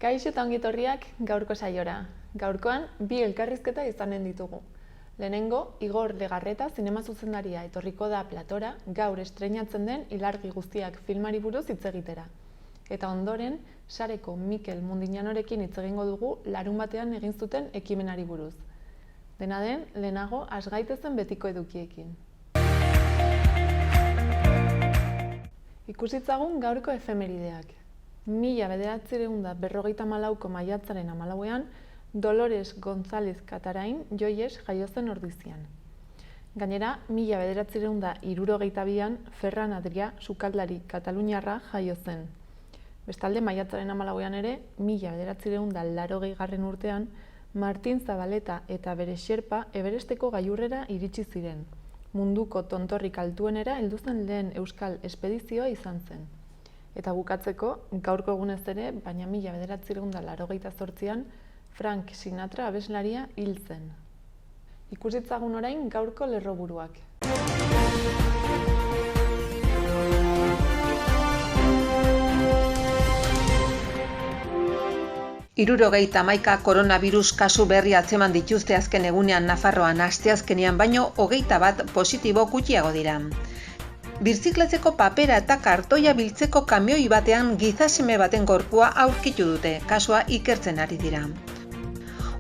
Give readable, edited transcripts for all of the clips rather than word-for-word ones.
Kaixo eta ongi etorriak gaurko saiora. Gaurkoan bi elkarrizketa izanen ditugu. Lehenengo, Igor Legarreta zinema zuzendaria etorriko da platora gaur estreinatzen den Ilargi guztiak filmari buruz hitz egitera. Eta ondoren, Sareko Mikel Mundinanorekin hitz egingo dugu larunbatean egin zuten ekimenari buruz. Dena den, lehenago has gaitezen betiko edukiekin. Ikusitzagun gaurko efemerideak. 1954ko maiatzaren 14ean, Dolores González Catarain Joyes jaio zen Ordizian. Gainera, 1962an, Ferran Adrià sukaldari kataluniarra jaio zen. Bestalde, maiatzaren 14ean ere, 1980garren urtean, Martin Zabaleta eta bere xerpa Everesteko gailurrera iritsi ziren. Munduko tontorrik altuenera heldu zen lehen euskal espedizioa izan zen. Eta bukatzeko, gaurko egunez ere, baina 1988an, Frank Sinatra abeslaria hil zen. Ikusitzagun orain gaurko lerroburuak. 71 koronavirus kasu berri atzeman dituzte azken egunean Nafarroan, asteazkenean baino 21 positibo gutxiago dira. Birziklatzeko papera eta kartoia biltzeko kamioi batean gizaseme baten gorpua aurkitu dute, kasua ikertzen ari dira.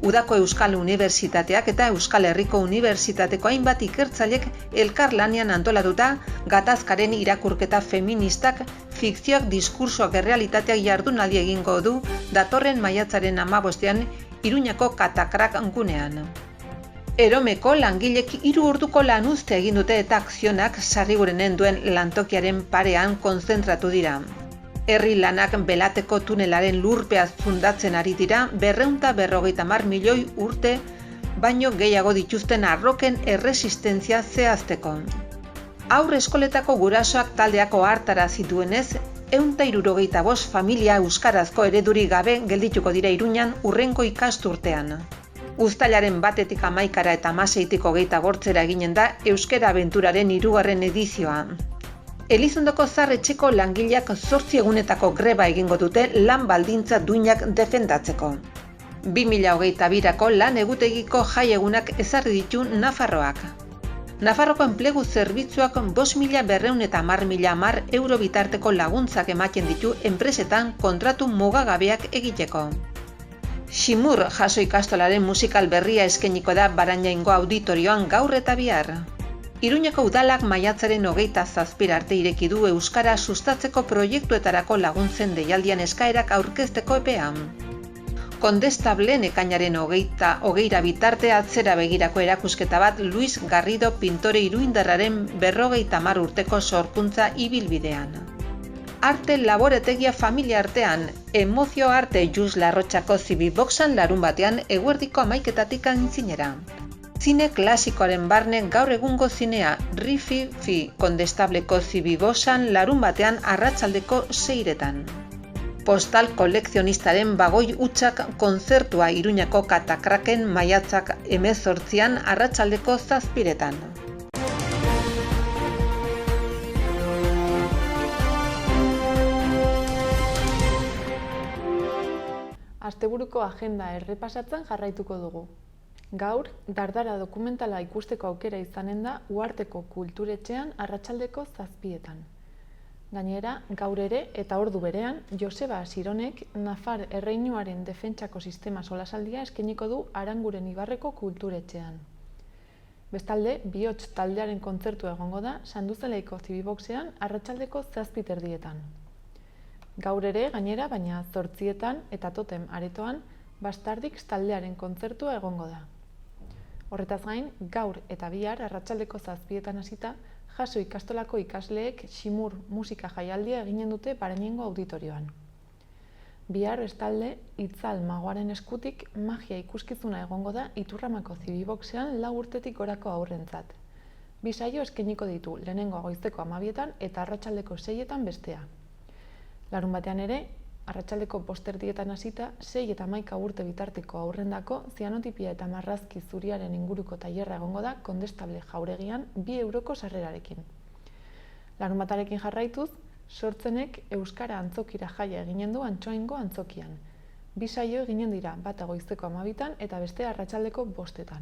Udako Euskal Unibertsitateak eta Euskal Herriko Unibertsitateko hainbat ikertzailek elkarlanean antolatuta gatazkaren irakurketa feministak fikzioak diskursoak errealitateak jardunaldi egingo du datorren maiatzaren 15ean Iruñako Katakrak gunean. Eromeko langilek 3 orduko lanuzte egin dute eta akzionak Sarrigurenen duen lantokiaren parean konzentratu dira. Herri lanak Belateko tunelaren lurpea zundatzen ari dira 250 milioi urte baino gehiago dituzten arroken erresistentzia zehazteko. Haur eskoletako gurasoak taldeak ohartarazi duenez, 165 familia euskarazko eredurik gabe geldituko dira Iruñan hurrengo ikasturtean. Uztailaren 1etik 11 eta 16etik 28 eginen da Euskera Abenturaren 3. edizioa. Elizondoko Zahar-etxeko langileak 8 egunetako greba egingo dute lan baldintza duinak defendatzeko. 2022ko lan egutegiko jai egunak ezarri ditu Nafarroak. Nafarroko enplegu zerbitzuak 5.210.000 euro bitarteko laguntzak ematen ditu enpresetan kontratu mugagabeak egiteko. Ximur jaso ikastolaren musikal berria eskainiko da Barañaingo auditorioan gaur eta bihar. Iruñako udalak maiatzaren 27 arte ireki du euskara sustatzeko proiektuetarako laguntzen deialdian eskaerak aurkezteko epea. Kondestablen ekainaren 20 bitarte atzera begirako erakusketa bat Luis Garrido pintore iruindarraren 50 urteko sorkuntza ibilbidean. Arte laborategia familia artean, Emozio Arte Jus Larrotxako Zibiboxan larunbatean eguerdiko 11etatik aintzinera. Zine klasikoaren barne gaur egungo zinea Rifi Kondestableko Zibiboxan larunbatean arratsaldeko 6etan. Postal kolekzionistaren bagoi hutsak kontzertua Iruñako Katakraken maiatzak 18an arratsaldeko 7etan. Asteburuko agenda errepasatzen jarraituko dugu. Gaur, Dardara dokumentala ikusteko aukera izanen da Uharteko Kulturetxean arratsaldeko 7etan. Gainera, gaur ere eta ordu berean, Joseba Asironek Nafar Erreinuaren defentsako sistema solasaldia eskainiko du Aranguren Ibarreko Kulturetxean. Bestalde, Bihotz taldearen kontzertua egongo da Sanduzelaiko Zibiboxean arratsaldeko 7:30. Gaur ere, gainera, baina 8etan eta Totem aretoan, Bastardix taldearen kontzertua egongo da. Horretaz gain, gaur eta bihar arratsaldeko 7etan hasita, jaso ikastolako ikasleek Ximur musika jaialdia eginen dute Barañaingo auditorioan. Bihar bestalde, Itzal Magoaren eskutik magia ikuskizuna egongo da Iturramako Zibiboxean 4 urtetik gorako haurrentzat. 2 saio eskainiko ditu lehenengo goizeko 12etan eta arratsaldeko 6etan bestea. Larunbatean ere, arratsaldeko 5:30 hasita, 6 eta 11 urte bitarteko haurrendako zianotipia eta marrazki zuriaren inguruko tailerra egongo da Kondestable jauregian 2 euroko sarrerarekin. Larunbatarekin jarraituz, Sortzenek euskara antzokira jaia eginen du Antsoaingo antzokian. Bi saio eginen dira, bata goizeko 12 eta beste arratsaldeko 5.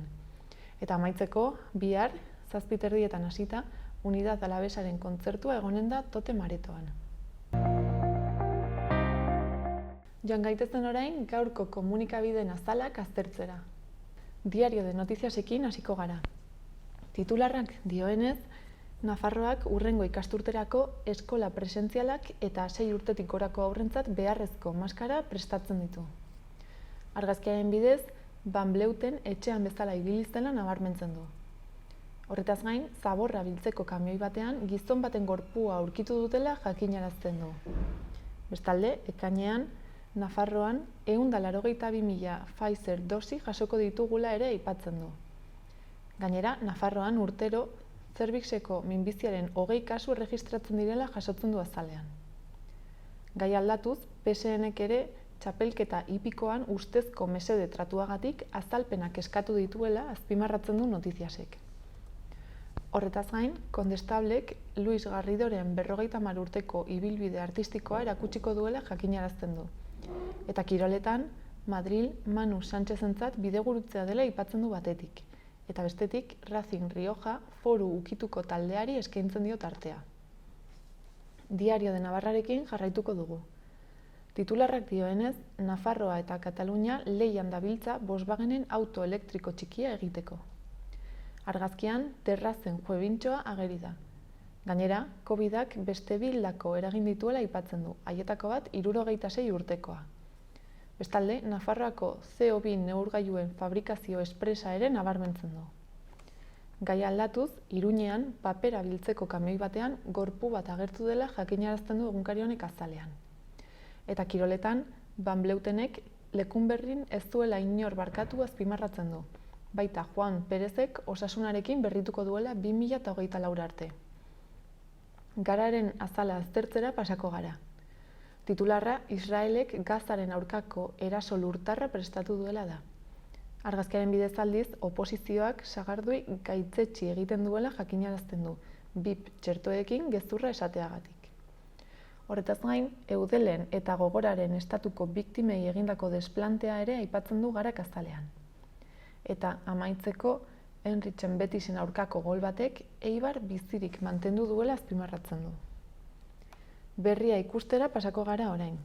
Eta amaitzeko, bihar, 7:30 hasita, Unidad Alavesaren kontzertua egonen da Tote Maretoan. Joan gaitezen orain gaurko komunikabideen azalak aztertzera. Diario de Notiziasekin hasiko gara. Titularrak dioenez, Nafarroak hurrengo ikasturterako eskola presentzialak eta 6 urtetik gorako haurrentzat beharrezko maskara prestatzen ditu. Argazkiaren bidez, Van Bleuten etxean bezala ibili zela nabarmentzen du. Horretaz gain, zaborra biltzeko kamioi batean gizon baten gorpua aurkitu dutela jakinarazten du. Bestalde, ekainean, Nafarroan 182.000 Pfizer dosi jasoko ditugula ere aipatzen du. Gainera, Nafarroan urtero zerbixeko minbiziaren 20 kasu erregistratzen direla jasotzen du azalean. Gai aldatuz, PSNek ere txapelketa hipikoan ustezko mesede tratuagatik azalpenak eskatu dituela azpimarratzen du Notiziasek. Horretaz gain, kondestablek Luis Garridoren 50 urteko ibilbide artistikoa erakutsiko duela jakinarazten du. Eta kiroletan, Madril Manu Sánchezentzat bidegurutzea dela aipatzen du batetik. Eta bestetik, Racing Rioja foru ukituko taldeari eskaintzen dio tartea. Diario de Navarrarekin jarraituko dugu. Titularrak dioenez, Nafarroa eta Katalunia lehian dabiltza Volkswagenen auto elektriko txikia egiteko. Argazkian, terrazen juebintxoa ageri da. Gainera, Covidak beste bi hildako eragin dituela aipatzen du, haietako bat 76 urtekoa. Bestalde, Nafarroako CO2 neurgailuen fabrikazio espresa ere nabarmentzen du. Gai aldatuz, Iruñean papera biltzeko kamioi batean gorpu bat agertu dela jakinarazten du egunkari honek azalean. Eta kiroletan, Van Bleutenek Lekunberrin ez duela inor barkatu azpimarratzen du. Baita Juan Perezek osasunarekin berrituko duela 2024 arte. Gararen azala aztertzera pasako gara. Titularra, Israelek Gazaren aurkako eraso lurtarra prestatu duela da. Argazkiaren bidez aldiz, oposizioak sagardui gaitzetsi egiten duela jakinarazten du, BIP txertoekin gezurra esateagatik. Horretaz gain, Eudelen eta Gogoraren estatuko biktimei egindako desplantea ere aipatzen du Garak azalean. Eta amaitzeko, Enritzen Betisen aurkako gol batek Eibar bizirik mantendu duela azpimarratzen du. Berria ikustera pasako gara orain.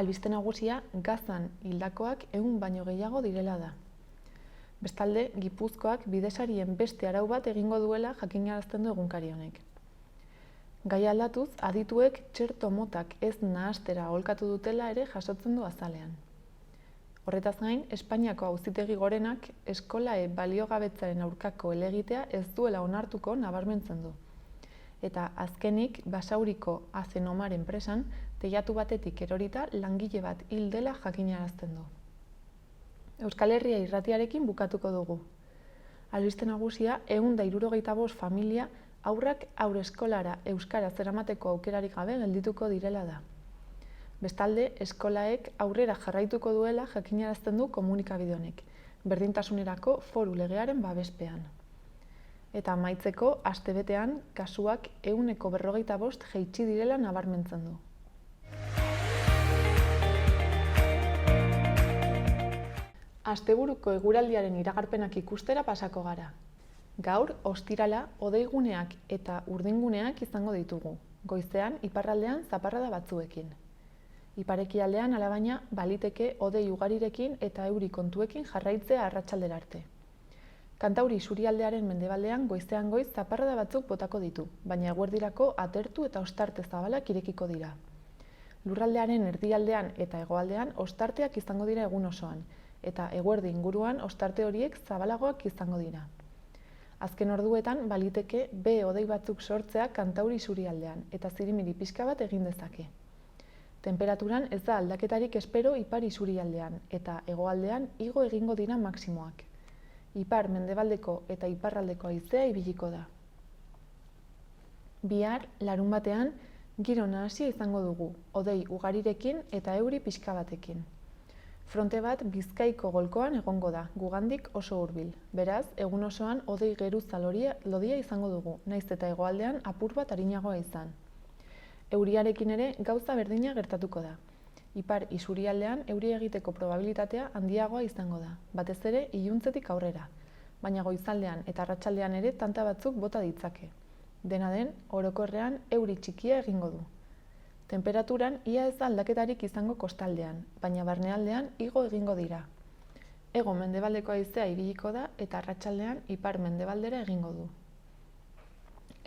Albiste nagusia Gazan hildakoak 100 baino gehiago direla da. Bestalde, Gipuzkoak bidesarien beste arau bat egingo duela jakinarazten du egunkari honek. Gai aldatuz, adituek txerto motak ez nahastera aholkatu dutela ere jasotzen du azalean. Horretaz gain, Espainiako Auzitegi Gorenak eskolae baliogabetzaren aurkako helegitea ez duela onartuko nabarmentzen du. Eta azkenik, Basauriko Azenomar enpresan, teilatu batetik erorita langile bat hil dela jakinarazten du. Euskal Herria irratiarekin bukatuko dugu. Albiste nagusia 165 familia haurrak haurreskolara euskara zeramateko aukerarik gabe geldituko direla da. Bestalde, eskolaek aurrera jarraituko duela jakinarazten du komunikabide honek, berdintasunerako foru legearen babespean. Eta amaitzeko, astebetean, kasuak 145 jaitsi direla nabarmentzen du. Asteburuko eguraldiaren iragarpenak ikustera pasako gara. Gaur, ostirala, hodeiguneak eta urdinguneak izango ditugu, goizean iparraldean zaparrada batzuekin. Iparekialdean alabaina baliteke hodei ugarirekin eta euri kontuekin jarraitzea arratsaldera arte. Kantauri isurialdearen mendebaldean goizean goiz zaparrada batzuk botako ditu, baina eguerdirako atertu eta ostarte zabalak irekiko dira. Lurraldearen erdialdean eta hegoaldean ostarteak izango dira egun osoan, eta eguerdi inguruan ostarte horiek zabalagoak izango dira. Azken orduetan baliteke behe hodei batzuk sortzea Kantauri isurialdean eta zirimiri pixka bat egin dezake. Temperaturan ez da aldaketarik espero ipar isurialdean eta hegoaldean igo egingo dira maximoak. Ipar mendebaldeko eta iparraldeko haizea ibiliko da. Bihar, larunbatean, giro nahasia izango dugu, hodei ugarirekin eta euri pixka batekin. Fronte bat Bizkaiko golkoan egongo da, gugandik oso hurbil. Beraz, egun osoan hodei geruza lodia izango dugu, nahiz eta hegoaldean apur bat arinagoa izan. Euriarekin ere gauza berdina gertatuko da. Ipar isurialdean euri egiteko probabilitatea handiagoa izango da, batez ere iluntzetik aurrera, baina goizaldean eta arratsaldean ere tanta batzuk bota ditzake. Dena den, orokorrean euri txikia egingo du. Temperaturan ia ez da aldaketarik izango kostaldean, baina barnealdean igo egingo dira. Hego mendebaldeko haizea ibiliko da eta arratsaldean ipar mendebaldera egingo du.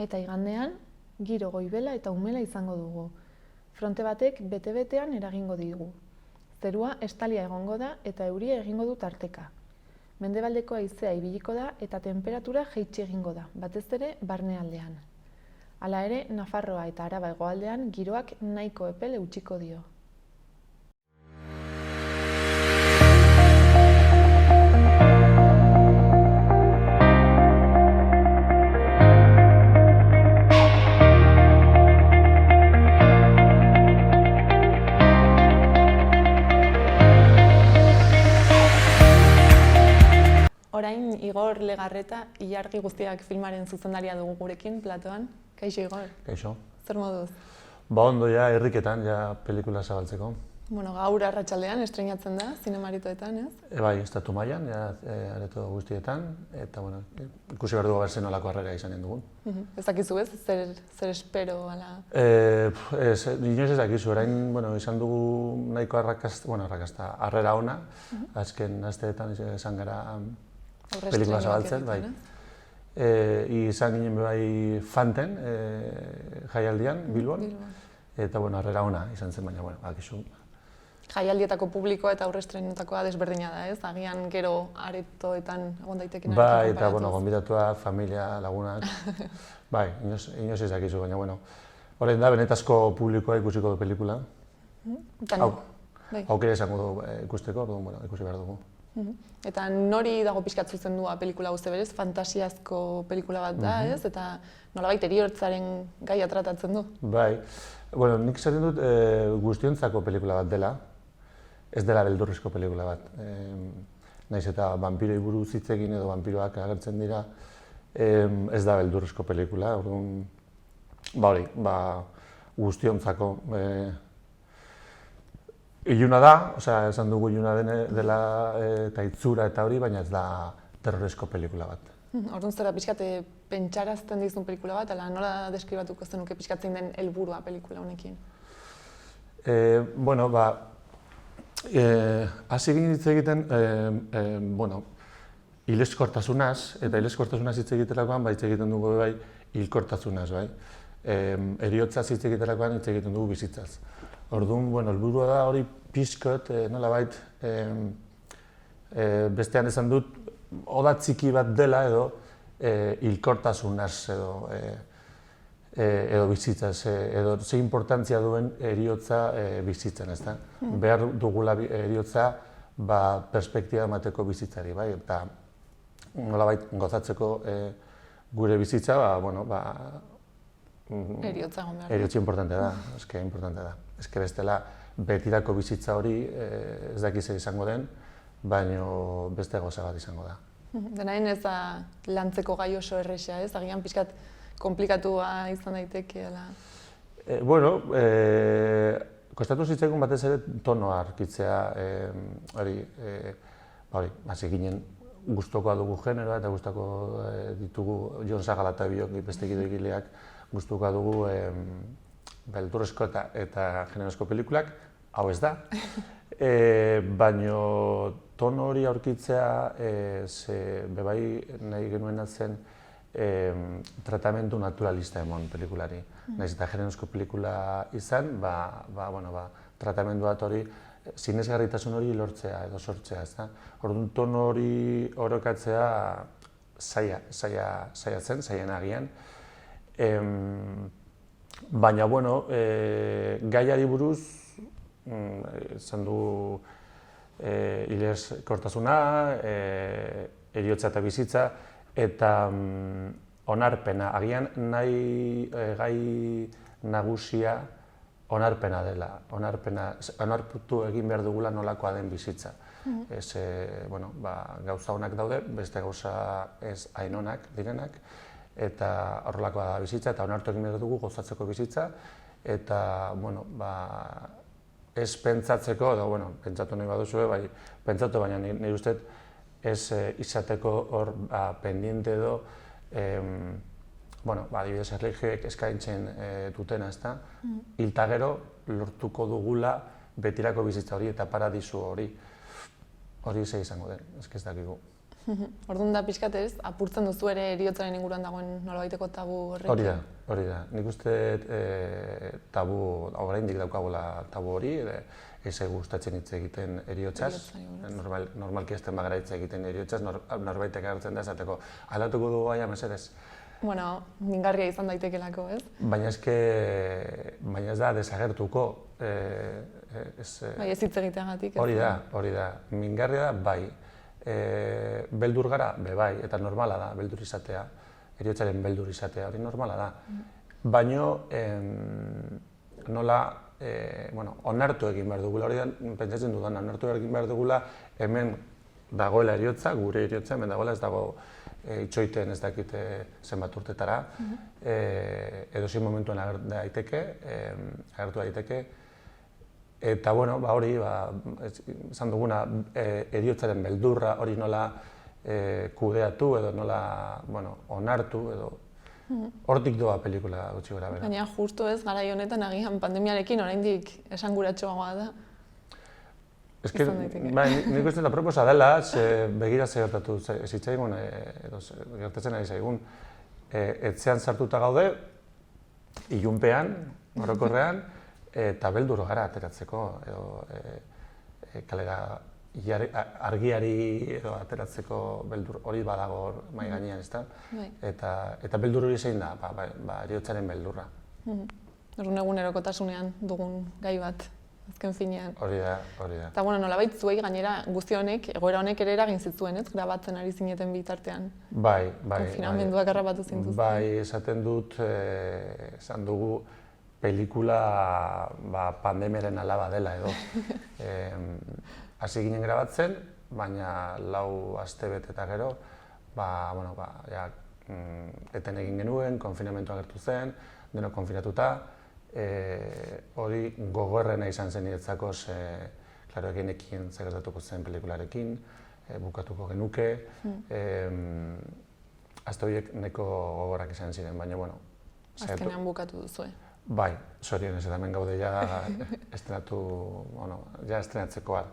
Eta igandean, giro goibela eta umela izango dugu. Fronte batek bete-betean eragingo digu. Zerua estalia egongo da eta euria egingo du tarteka. Mendebaldeko haizea ibiliko da eta temperatura jaitsi egingo da, batez ere barnealdean. Hala ere, Nafarroa eta Araba hegoaldean giroak nahiko epel eutsiko dio. Orain, Igor Legarreta, Ilargi guztiak filmaren zuzendaria dugu gurekin, platoan. Kaixo, Igor? Kaixo. Zer moduz? Ba ondo, ja, herriketan, ja, pelikula zabaltzeko. Bueno, gaur arratsaldean estreinatzen da, zinemaritoetan, ez? Bai, estatu mailan, ja, areto guztietan, eta, bueno, ikusi behar dugu berzen olako harrera izanen dugun. Ez dakizu ez, zer espero, ala? Inoiz ez dakizu, orain, bueno, izan dugu nahiko arrakasta, harrera ona, azken asteetan izan gara pelikula zabaltzen, bai. Izan ginen bai Fanten, jaialdian, Bilbon, eta, bueno, harrera ona izan zen, baina, bueno, bakizu. Jaialdietako publikoa eta aurrestrenetakoa desberdina da, ez? Agian gero aretoetan egon daitekeena. Bai, eta, bueno, gonbidatuak, familia, lagunak, bai, inoiz ez dakizu, baina, bueno, orain da, benetazko publikoa ikusiko du pelikula. Aukera izango du ikusteko, orduan, bueno, ikusi behar dugu. Eta nori dago pixkat zuzendua pelikula guzti berez, fantasiazko pelikula bat da, ez? Eta nolabait heriortzaren gaia tratatzen du. Bai, bueno, nik esaten dut guztiontzako pelikula bat dela, ez dela beldurrezko pelikula bat. Naiz eta vampiroi buruz hitz egin edo vampiroak agertzen dira, ez da beldurrezko pelikula, orduan, ba hori, guztiontzako. Iluna da, esan dugu iluna dela eta itzura eta hori, baina ez da terrorezko pelikula bat. Orduan zera pixkat pentsarazten dizun pelikula bat, ala nola deskribatuko zenuke pixkat zein den helburua pelikula honekin? Bueno, hasi ginen hitz egiten, bueno, hilezkortasunaz, eta hilezkortasunaz hitz egiterakoan, hitz egiten dugu bai, hilkortasunaz, bai. Heriotzaz hitz egiterakoan hitz egiten dugu bizitzaz. Orduan, bueno, helburua da hori pixkot, nolabait, bestean esan dut, oda txiki bat dela edo hilkortasunaz edo bizitzaz, edo ze importantzia duen heriotza bizitzen, ezta? Behar dugula heriotza perspektiba emateko bizitzari, bai? Eta nolabait gozatzeko gure bizitza, bueno, Heriotza egon behar. Heriotza importante da, eske importante da. Eske bestela betirako bizitza hori ez dakiz izango den, baino beste gauza bat izango da. Denain ez da lantzeko gai oso erresa, ez? Agian pixkat komplikatua izan daiteke, ala? Bueno, kostatu zitzaigun batez ere tonoa aurkitzea, hori, hasi ginen gustukoa dugu generoa eta gustoko ditugu Jon Sagala eta biok beste gidoigileak gustukoa dugu beldurrezko eta generozko pelikulak, hau ez da. Baina tono hori aurkitzea, bebai nahi genuen zen tratamendu naturalista emon pelikulari. Nahiz eta generozko pelikula izan, tratamendu bat hori, sinesgarritasun hori lortzea edo sortzea, ez da. Orduan tono hori orokatzea zaila zen, zailen agian. Baina, bueno, gaiari buruz, esan du hilezkortasuna, heriotza eta bizitza, eta onarpena. Agian nahi gai nagusia onarpena dela. Onartu egin behar dugula nolakoa den bizitza. Gauza honak daude, beste gauza ez hain onak direnak, eta horrelakoa da bizitza, eta onartu egin behar dugu gozatzeko bizitza, eta ez pentsatzeko, edo, bueno, pentsatu nahi baduzue, bai, pentsatu, baina nire ustez ez izateko hor pendiente edo, bueno, adibidez erlijioek eskaintzen dutena, ezta? Hilta gero lortuko dugula betirako bizitza hori eta paradisu hori. Hori ze izango den, ez dakigu. Orduan da pixkat ez, apurtzen duzu ere heriotzaren inguruan dagoen nolabaiteko tabu horrekin? Hori da. Nik uste tabu, oraindik daukagula tabu hori, ez gustatzen hitz egiten heriotzaz, normalki ez den bagara hitz egiten heriotzaz, norbaitek agertzen da esateko, aldatuko dugu gaia mesedez. Bueno, mingarria izan daitekelako, ez? Baina ez da desagertuko. Bai, ez hitz egiteagatik. Hori da. Mingarria da, bai. Beldur gara, bai, eta normala da, beldur izatea, heriotzaren beldur izatea, hori normala da. Baina, nola, onartu egin behar dugula, hori da, pentsatzen dudan, onartu egin behar dugula, hemen dagoela heriotza, gure heriotza, hemen dagoela, ez dago itxoiten ez dakite zenbat urtetara, edozein momentuan agertu daiteke, eta, bueno, hori, esan duguna, heriotzaren beldurra hori nola kudeatu edo nola, onartu edo hortik doa pelikula gutxi gora bera. Baina, justu ez, garai honetan agian pandemiarekin oraindik esanguratsuagoa da. Nik uste da proposa dela, begira ze gertatu zitzaigun, edo gertatzen ari zaigun, etxean sartuta gaude, ilunpean, orokorrean, eta beldur gara ateratzeko, edo kalera argiari edo ateratzeko beldur hori badago mahai gainean, ezta? Eta beldur hori zein da, heriotzaren beldurra. Orduan egunerokotasunean dugun gai bat, azken finean. Hori da. Eta, nolabait zuei gainera guzti honek, egoera honek ere eragin zitzuen, ez? Grabatzen ari zineten bitartean. Bai. Konfinamenduak harrapatu zintuzten. Bai, esaten dut, esan dugu, pelikula pandemiaren alaba dela edo. Hasi ginen grabatzen, baina 4 astebete eta gero, eten egin genuen, konfinamentua agertu zen, denok konfinatuta, hori gogorrena izan zen niretzako, klaro egenekien zer gertatuko zen pelikularekin, bukatuko genuke, azte horiek neko gogorrak izan ziren, baina, azkenean bukatu duzue. Bai, zorionez, eta hemen gaude ja estrenatzekoa.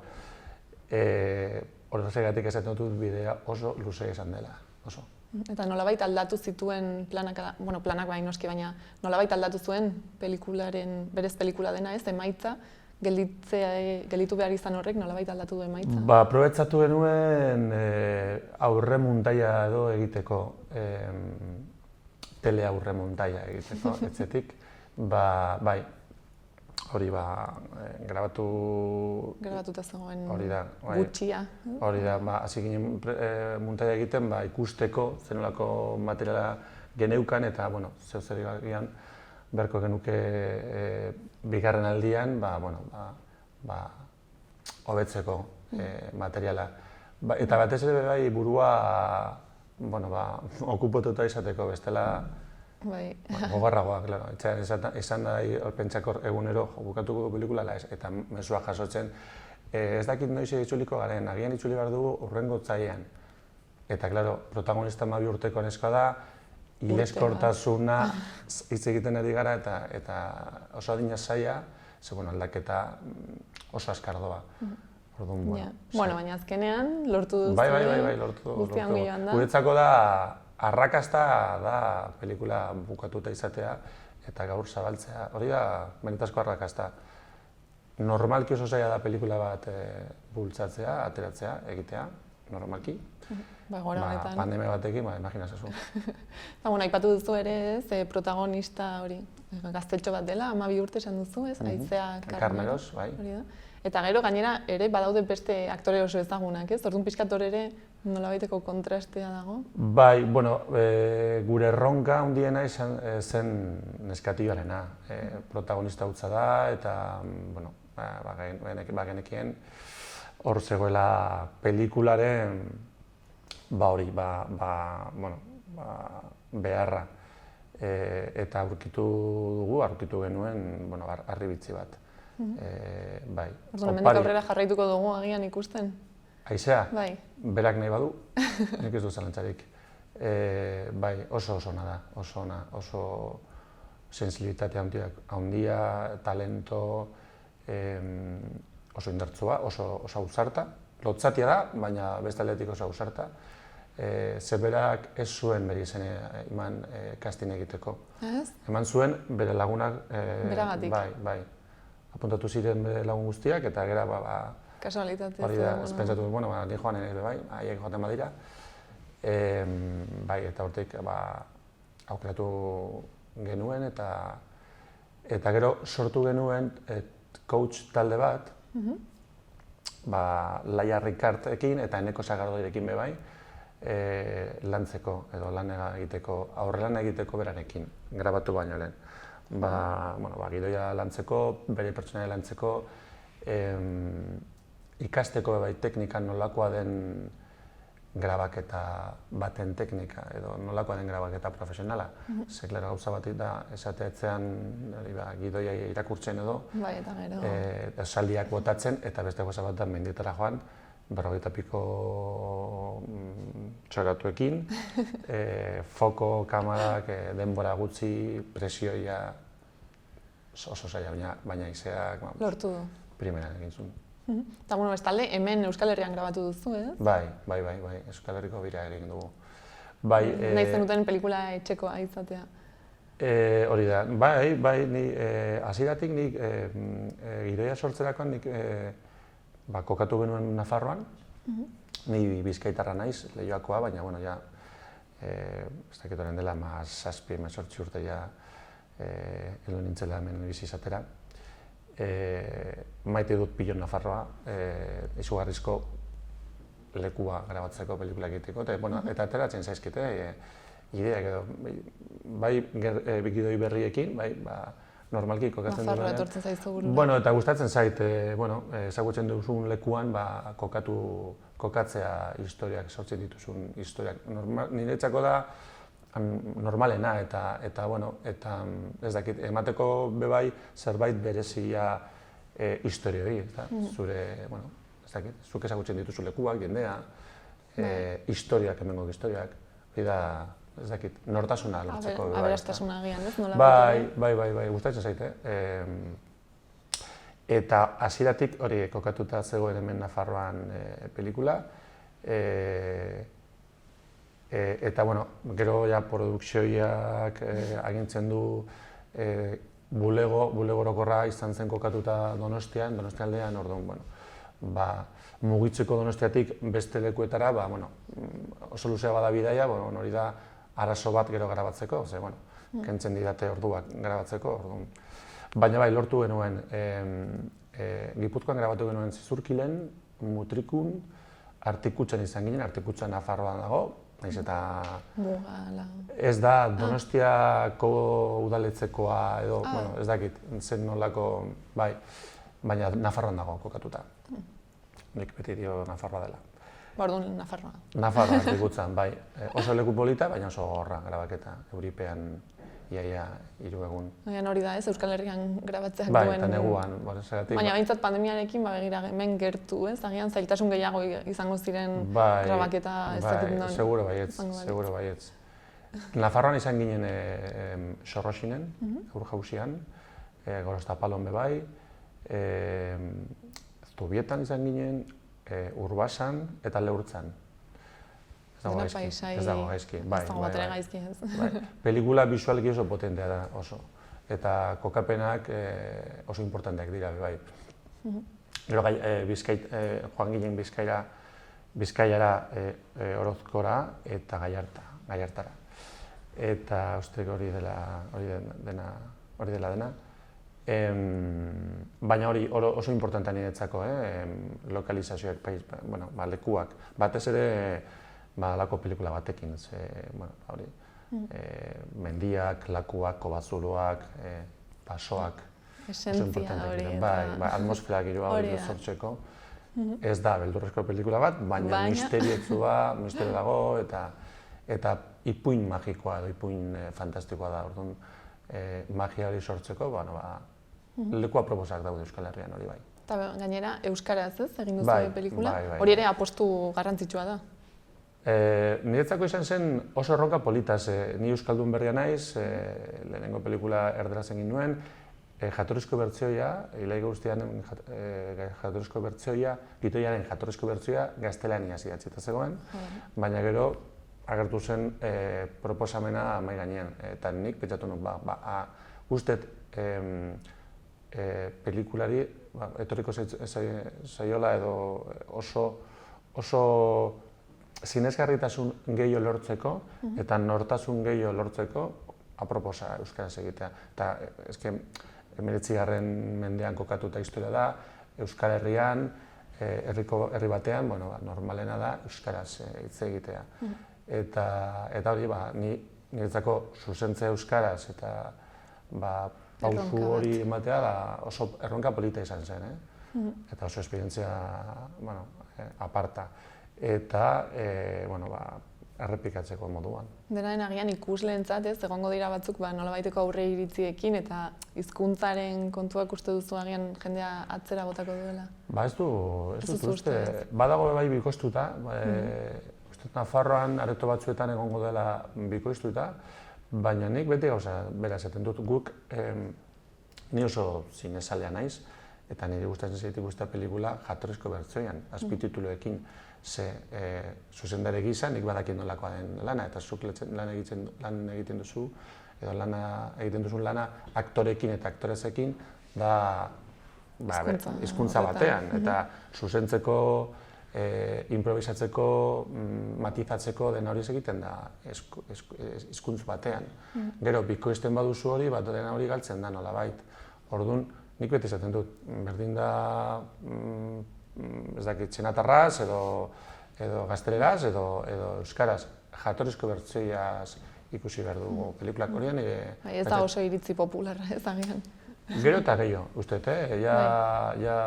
Horregatik esaten dut bidea oso luze izan dela, oso. Eta nolabait aldatu zituen planak baino noski, baina nolabait aldatu zuen pelikularen, berez pelikula dena ez, emaitza, gelditu behar izan horrek nolabait aldatu du emaitza? Aprobetxatu genuen aurre muntaia edo egiteko, tele aurre muntaia egiteko, etxetik. Bai, hori grabatuta zegoen gutxia. Hori da, hasi ginen muntaia egiten ikusteko zenolako materiala geneukan eta, zer egian beharko genuke bigarren aldian, hobetzeko materiala. Eta batez ere burua okupatuta izateko bestela, gogorragoa, klaro. Esan da pentsako egunero bukatuko du pelikula, eta mezua jasotzen. Ez dakit noiz itzuliko garen, agian itzuli behar dugu hurrengo otsailean. Eta, klaro, protagonista 12 urteko neska da, hilezkortasuna hitz egiten ari gara, eta oso adina zaila, aldaketa oso azkar doa. Baina azkenean lortu duzu. Bai, lortu du. Guretzako da, arrakasta da pelikula bukatuta izatea eta gaur zabaltzea. Hori da benetazko arrakasta. Normalki oso zaila da pelikula bat bultzatzea, ateratzea, egitea, normalki. Pandemia batekin, imaginazazu. Aipatu duzu ere ez, protagonista hori, gaztetxo bat dela, 12 urte esan duzu ez, Aizea Karneros, bai. Eta gero gainera ere badaude beste aktore oso ezagunak, ez? Orduan pixkat hor ere nolabaiteko kontrastea dago? Bai, gure erronka handiena zen neskatioarena. Protagonista hutsa da eta, genekien hor zegoela pelikularen beharra. Eta aurkitu genuen harribitzi bat. Bai. Orduan, hemendik aurrera jarraituko dugu agian ikusten. Haizea? Bai. Berak nahi badu, nik ez du zalantzarik. Bai, oso ona da, oso ona, oso sensibilitate handia, talento, oso indartsua, oso ausarta. Lotzatia da, baina beste aldetik oso ausarta. Zeberak ez zuen bere izene eman casting egiteko. Ez? Eman zuen bere lagunak, Beragatik. bai, apuntatu ziren bere lagun guztiak, eta gera, Kasualitate. hori da, ez pentsatu, bueno, ni joan ere bai, haiek joaten badira. Bai, eta hortik aukeratu genuen, eta gero sortu genuen coach talde bat, Laia Rikartekin eta Eneko Sagardoirekin bai, lantzeko edo aurrelan egiteko berarekin, grabatu baino lehen. Gidoia lantzeko, bere pertsonaia lantzeko, ikasteko bai teknikan nolakoa den grabaketa baten teknika edo nolakoa den grabaketa profesionala. Zeklera gauza bat da, esateatzean gidoia irakurtzen edo, esaldiak botatzen, eta beste gauza bat da mendietara joan, 50 piko txoratuekin, foko, kamarak, denbora gutxi, presioia oso zaila, baina izeak lortu du. Primeran egin zuen. Eta, bestalde, hemen Euskal Herrian grabatu duzu, ez? Bai, Euskal Herriko bira egin dugu. Nahi zenuten pelikula etxekoa izatea. Hori da, bai, hasieratik nik gidoia sortzerakoan nik kokatu genuen Nafarroan, ni bizkaitarra naiz, Leioakoa, baina, ez dakit horren dela, 7-8 urte heldu nintzela hemen bizi izatera. Maite dut pilon Nafarroa, izugarrizko lekua grabatzeko, pelikula egiteko, eta ateratzen zaizkite, ideak edo, bai gidoi berriekin, normalki kokatzen duenean. Nafarroa etortzen zaizu burura. Eta gustatzen zait, ezagutzen duzun lekuan kokatzea historiak, sortzen dituzun historiak. Niretzako da normalena eta ez dakit, emateko bebai zerbait berezia historioi, zure, ez dakit, zuk ezagutzen dituzu lekuak, jendea, historiak, hemengo historiak, ez dakit, nortasuna lortzeko. Aberastasuna agian, ez? Bai, gustatzen zaite. Eta hasieratik hori kokatuta zegoen hemen Nafarroan pelikula. Eta, gero produkzioiak agintzen du bulego orokorra izan zen kokatuta Donostian aldean, orduan, mugitzeko Donostiatik beste lekuetara, oso luzea bada bidaia, hori da arazo bat gero grabatzeko, kentzen didate orduak grabatzeko, orduan. Baina bai, lortu genuen, Gipuzkoan grabatu genuen Zizurkilen, Mutrikun, Artikutxan izan ginen, Artikutxan Nafarroan dago, naiz eta ez da Donostiako udaletzekoa edo, ez dakit, zen nolako, bai, baina Nafarroan dago kokatuta. Nik beti dio Nafarroa dela. Orduan Nafarroa. Nafarroa, Artikutzan, bai. Oso leku polita, baina oso gogorra grabaketa, Euripean iaia 3 egun. Hori da, ez, Euskal Herrian grabatzeak duen. Bai, eta neguan, zeratik. Baina behintzat pandemiarekin, begira, hemen gertu, ez? Agian zailtasun gehiago izango ziren grabaketa ez dakit non. Seguro baietz. Nafarroan izan ginen Sorroxinen, Urjauzian, Gorostapalon bebai, Zubietan izan ginen, Urbasan eta Leurtzan. Ez dago gaizki. Ez dago batere gaizki, ez. Pelikula bisualki oso potentea da, oso. Eta kokapenak oso importanteak dira, bai. Gero joan ginen Bizkaiara, Orozkora eta Gallartara. Eta uste hori dela dena. Baina hori oso importantea niretzako, lokalizazioak, lekuak. Batez ere, alako pelikula batekin, mendiak, lakuak, kobazuloak, pasoak. Esentzia hori. Atmosfera giroa hori sortzeko. Ez da beldurrezko pelikula bat, baina misterio dago eta ipuin magikoa edo ipuin fantastikoa da. Orduan, magia hori sortzeko, leku aproposak daude Euskal Herrian hori bai. Eta gainera, euskaraz ez, egin duzu Bai, pelikula, bai. hori ere apostu garrantzitsua da. Niretzako izan zen oso erronka polita, ni euskaldun berria naiz, lehenengo pelikula erderaz egin nuen, jatorrizko bertsioia, Ilai Guztian jatorrizko bertsioia, Gitoiaren jatorrizko bertsioia gaztelaniaz idatzita zegoen, baina gero agertu zen proposamena mahai gainean, eta nik pentsatu nuen, ustet pelikulari etorriko zaiola edo oso sinesgarritasun gehiago lortzeko eta nortasun gehiago lortzeko aproposa euskaraz egitea. Eta eske 19. mendean kokatuta historia da, Euskal Herrian, herri batean, normalena da euskaraz hitz egitea. Eta hori, niretzako zuzentzea euskaraz eta pausu hori ematea oso erronka polita izan zen, eta oso esperientzia aparta. Eta errepikatzeko moduan. Dena den agian ikusleentzat ez, egongo dira batzuk nolabaiteko aurre iritziekin eta hizkuntzaren kontuak uste duzu agian jendea atzera botako duela? Ez dut uste. Badago bai bikoiztuta, uste Nafarroan areto batzuetan egongo dela bikoiztuta, baina nik beti gauza bera esaten dut guk, ni oso zinezalea naiz, eta niri gustatzen zait ikustea pelikula jatorrizko bertsioan, azpitituluekin. Zuzendari gisa, nik badakit nolakoa den lana, eta zuk lan egiten duzu, edo egiten duzun lana aktorekin eta aktorezekin da hizkuntza batean, eta zuzentzeko, improvisatzeko, matizatzeko dena hori egiten da hizkuntz batean. Gero, bikoizten baduzu hori, dena hori galtzen da nolabait. Orduan, nik beti esaten dut, berdin da ez dakit, txinatarraz, edo gazteleraz, edo euskaraz, jatorrizko bertsioaz ikusi behar dugu pelikulak horien. Ez da oso iritzi popularra ez agian. Gero eta gehiago, uste,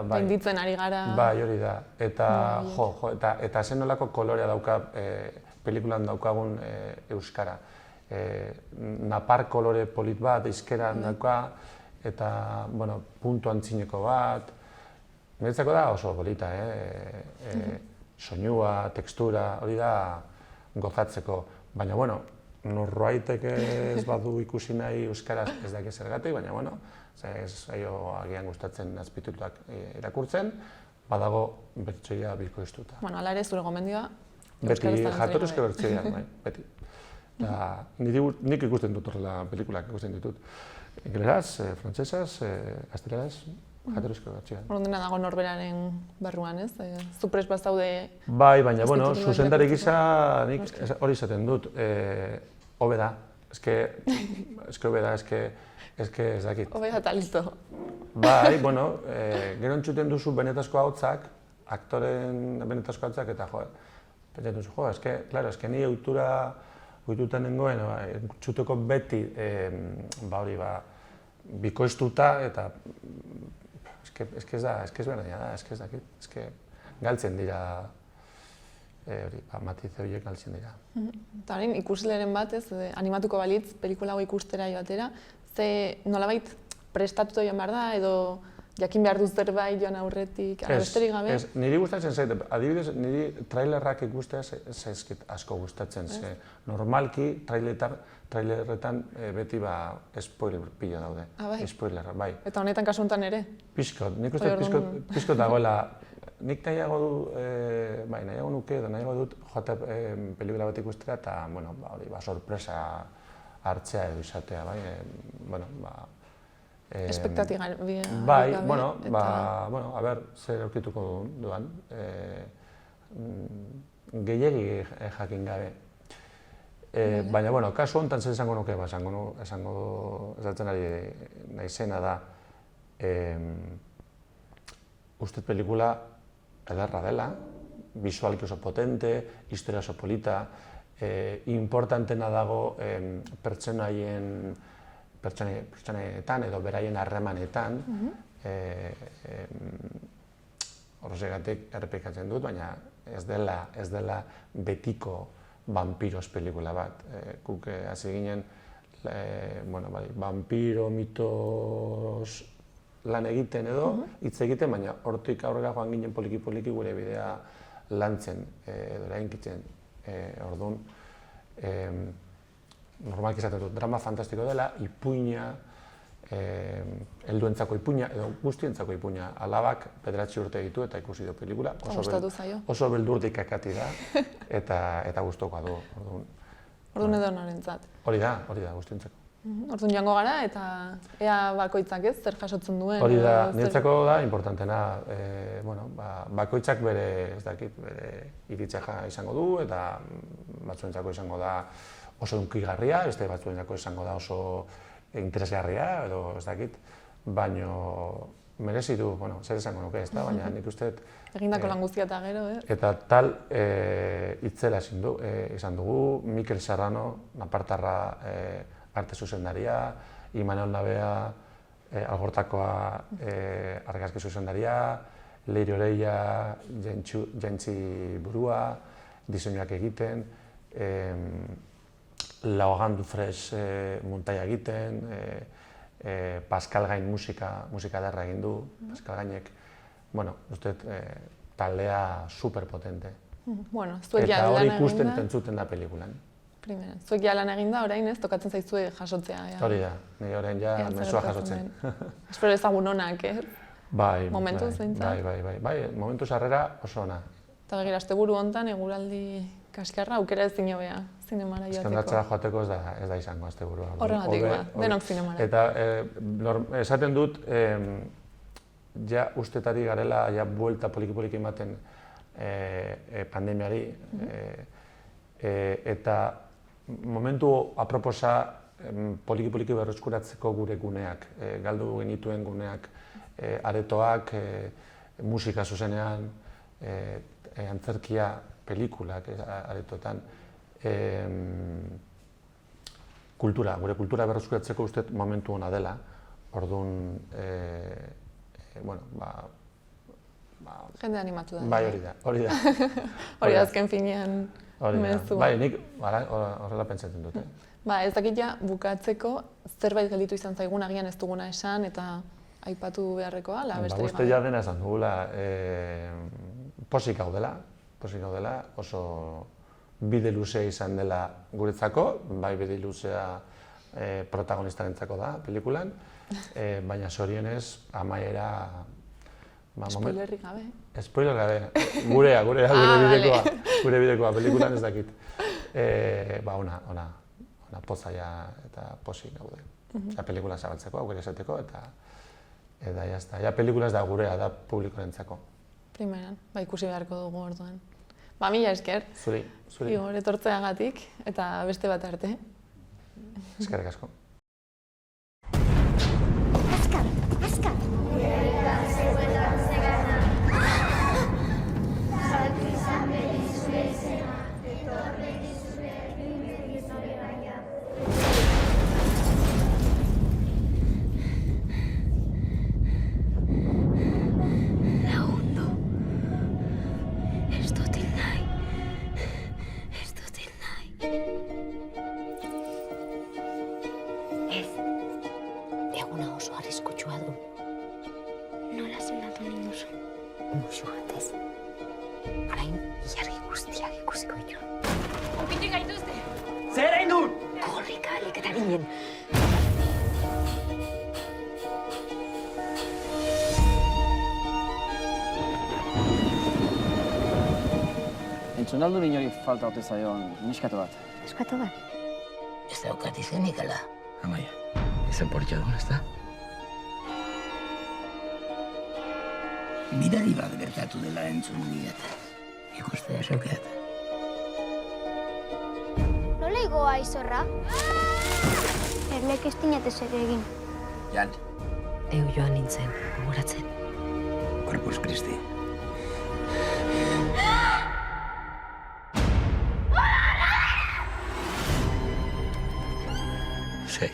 gainditzen ari gara. Bai, hori da. Eta zen nolako kolorea dauka pelikulan daukagun euskara. Napar kolore polit bat, izkeran dauka, eta puntu antzineko bat. Niretzako da oso polita, soinua, tekstura, hori da gozatzeko. Baina, norbaitek ez badu ikusi nahi euskaraz ez dakit zergatik, baina, ez zaio agian gustatzen azpitituluak irakurtzen, badago bertsioia bikoiztuta. Hala ere, zure gomendioa beti jatorrizko bertsioia, beti. Nik ikusten dut horrela pelikulak ikusten ditut. Ingeleraz, frantsesaz, gazteleraz, jatorrizko bertsioa. Dena dago norberaren barruan, ez? Zu prest bazaude... Bai, baina, zuzendari gisa nik hori izaten dut, hobe da. Hobe da, ez dakit. Hobe da eta listo. Bai, gero entzuten duzu benetazko ahotsak, aktoren benetazko ahotsak, eta pentsatzen duzu, ni ohituta nengoen, entzuteko beti bikoiztuta, eta ez berdina da, ez dakit, galtzen dira, matize horiek galtzen dira. Eta horrein, ikusleren bat, animatuko balitz, pelikula hau ikustera joatera, ze nolabait prestatuta joan behar da, edo jakin behar duz zerbait joan aurretik, besterik gabe? Ez, niri gustatzen zait, adibidez, niri trailerrak ikustea zaizkit asko gustatzen, ze normalki trailerretan beti spoiler pila daude. Spoilerra, bai. Eta honetan kasu honetan ere? Pixkot, nik uste pixkot dagoela. Nik nahiago nuke edo nahiago dut joatea pelikula bat ikustera eta sorpresa hartzea edo izatea, bai. Espektatik gabe. Bai, a ber, zer aurkituko duan. Gehiegi jakin gabe. Baina, kasu honetan zer esango nuke, esaten ari naizena da, uste pelikula ederra dela, bisualki oso potente, historia oso polita, importantena dago pertsonetan edo beraien harremanetan, horregatik errepikatzen dut, baina ez dela betiko vampiros pelikula bat. Guk hasi ginen, vampiro mitos lan egiten edo, hitz egiten, baina hortik aurrera joan ginen poliki-poliki gure bidea lantzen, edo erainkitzen. Orduan, normalki esaten dut, drama fantastiko dela, ipuina, helduentzako ipuina edo guztientzako ipuina. Alabak 9 urte ditu eta ikusi du pelikula. Oso beldurdik akati da eta gustokoa du. Orduan edo norentzat. Hori da, guztientzako. Orduan joango gara eta ea bakoitzak ez, zer jasotzen duen. Hori da, niretzako da importantena, bakoitzak bere, ez dakit, bere iritzia izango du eta batzuentzako izango da oso hunkigarria, beste batzuentzako izango da oso interesgarria edo ez dakit, baino merezi du, zer esango nuke ez da, baina nik uste egindako lan guztia eta gero, Eta tal itzela izan dugu, Mikel Serrano, napartarra arte zuzendaria, Imanol Nabea, Algortakoa argazki zuzendaria, Leire Oreia, Jantzi Burua, diseinuak egiten, Laogan Dufres muntaia egiten, Pascal Gain musika derra egin du, Pascal Gainek, uste taldea superpotente. Eta hori ikusten entzuten da pelikulan. Zuek ja lan egin da, orain ez, tokatzen zaizue jasotzea. Hori da, nire orain ja mezua jasotzen. Espero ezagun onak, Bai, momentuz behintzat. Bai, momentuz harrera oso ona. Eta begira, asteburu hontan eguraldi kaskarra aukera ezin hobea zinemara joateko. Eskandatzera joateko ez da izango asteburua. Horregatik ba, denok zinemara. Eta esaten dut, ja ustetari garela, ja buelta poliki-poliki ematen pandemiari, eta momentu aproposa poliki-poliki berreskuratzeko gure guneak, galdu genituen guneak, aretoak, musika zuzenean, antzerkia, pelikulak aretoetan, gure kultura berreskuratzeko uste momentu ona dela, orduan, jende animatu da. Bai, hori da. Hori da azken finean mezua. Bai, nik horrela pentsatzen dut. Ez dakit ja bukatzeko zerbait gelditu izan zaigun agian ez duguna esan eta aipatu beharrekoa, besterik gabe. Uste ja dena esan dugula, posik gaudela, oso bide luzea izan dela guretzako, bai bide luzea protagonistarentzako da pelikulan, baina zorionez amaiera... Spoilerrik gabe. Spoiler gabe, gurea, gure bidekoa, pelikulan ez dakit. Ona pozaia eta posik gaude. Pelikulan zabaltzeko, aukera esateko eta jazta. Pelikula ez da gurea, da publikorentzako. Primeran, ikusi beharko dugu orduan. Mila esker. Zuri. Igor etortzeagatik eta beste bat arte. Eskerrik asko. Azkar! Eguna oso arriskutsua du. Nola sendatu ninduzu? Musu batez. Orain, ilargi guztiak ikusiko ditu. Onkitzen gaituzte! Zer egin dut? Korrika alik eta ginen. Entzun aldu inori falta ote zaion niskatu bat. Eskatu bat? Ez daukat izenik ala. Amaia, izen politxadun, ez da? Bidari bat gertatu dela entzun diat. Ikustea zeukeat. Nola igoa izorra? Erlek ez dinate zer egin. Jan, Eu joan nintzen, gogoratzen. Corpus Christi. Sí.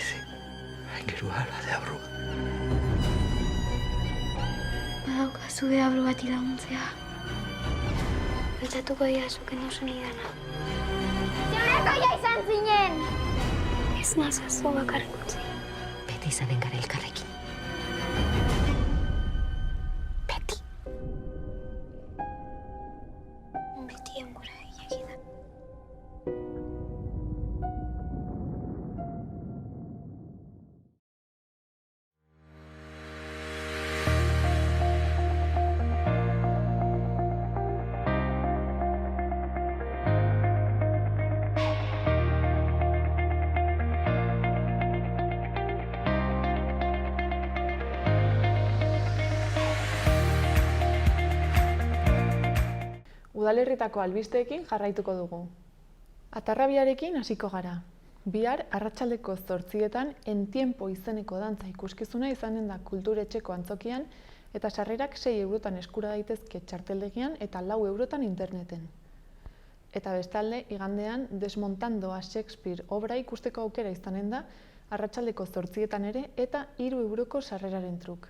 Hay que rugarla de abru. Badaukazu deabru bati laguntzea. Pentsatuko dira zuken oso nidana. Zeurekoia izan zinen! Ez nazazu bakarrik utzi. Beti izanen gara elkarrekin. Udalerritako albisteekin jarraituko dugu. Atarrabiarekin hasiko gara. Bihar arratsaldeko 8etan En Tiempo izeneko dantza ikuskizuna izanen da Kulturetxeko antzokian eta sarrerak 6 eurotan eskura daitezke txarteldegian eta 4 eurotan interneten. Eta bestalde, igandean Desmontando a Shakespeare obra ikusteko aukera izanen da arratsaldeko 8etan ere eta 3 euroko sarreraren truk.